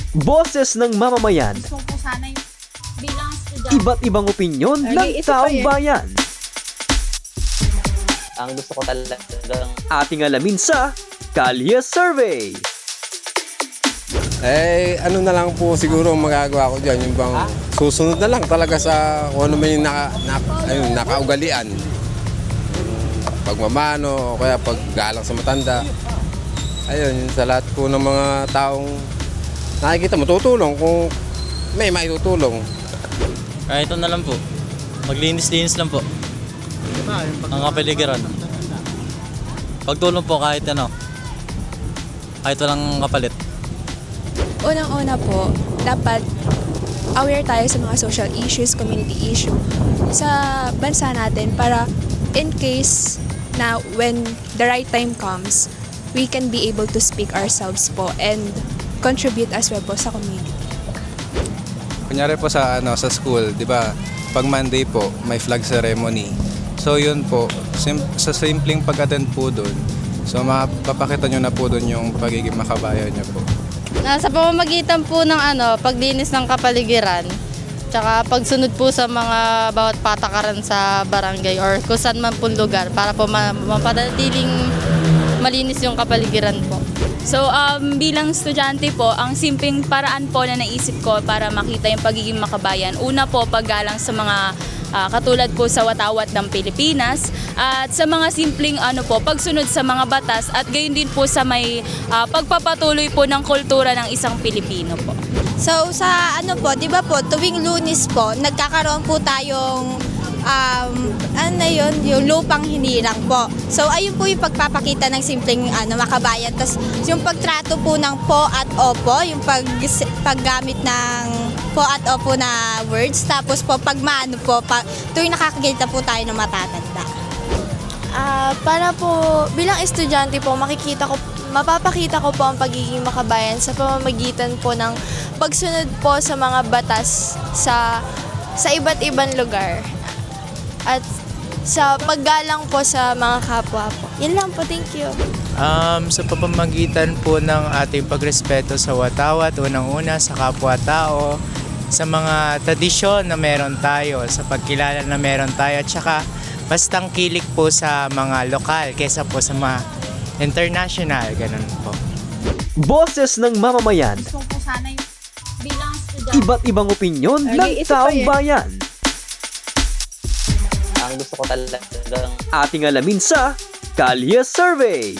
Boses ng mamamayan, Gusto ko sana yung bilang estudyante. iba't ibang opinyon ng taong bayan. Ang gusto ko talagang Ating alamin sa Kalye Survey. Ano na lang po siguro ang magagawa ko dyan, yung bang susunod na lang talaga sa kung ano may nakaugalian. Pagmamano, o kaya paggalang sa matanda. Ayun, yun sa lahat po ng mga taong nakikita mo, tutulong kung may maitutulong. Ito na lang po. Maglinis-linis lang po. Ang kapaligiran. Pagtulong po kahit ano. Kahit walang kapalit. Unang-una po, dapat aware tayo sa mga social issues, community issue sa bansa natin para in case na when the right time comes, we can be able to speak ourselves po and contribute as well po sa community. Kunyari po sa sa school, 'di ba? Pag Monday po, may flag ceremony. So 'yun po, sa simpleng pag-attend po doon. So mapapakita nyo na po doon yung pagiging makabayan nyo po. Nasa pamamagitan po ng paglinis ng kapaligiran, tsaka pagsunod po sa mga bawat patakaran sa barangay or kung saan man po lugar para po mapanatiling malinis yung kapaligiran po. So, bilang estudyante po, ang simpleng paraan po na naisip ko para makita yung pagiging makabayan. Una po, paggalang sa mga katulad po sa watawat ng Pilipinas at sa mga simpleng pagsunod sa mga batas at gayon din po sa may pagpapatuloy po ng kultura ng isang Pilipino po. So sa di ba po, tuwing Lunes po, nagkakaroon po tayong yung lupang hinirang po. So ayun po yung pagpapakita ng simpleng makabayan. Tapos yung pagtrato po ng po at opo, yung paggamit ng po at opo na words. Tapos po pagmano po, tuwing nakakakita po tayo ng matatanda. Para po bilang estudyante po, mapapakita ko po ang pagiging makabayan sa pamamagitan po ng pagsunod po sa mga batas sa iba't ibang lugar. At sa paggalang po sa mga kapwa po. Yan lang po, thank you. Sa pamamagitan po ng ating pagrespeto sa watawat, unang-una sa kapwa-tao, sa mga tradisyon na meron tayo, sa pagkilala na meron tayo, at saka bastang kilik po sa mga lokal kaysa po sa mga international, ganun po. Boses ng mamamayan, Gusto ko sana yung bilang estudyante. iba't ibang opinyon ng taong bayan. ang gusto ko talagang Ating alamin sa Kalye Survey.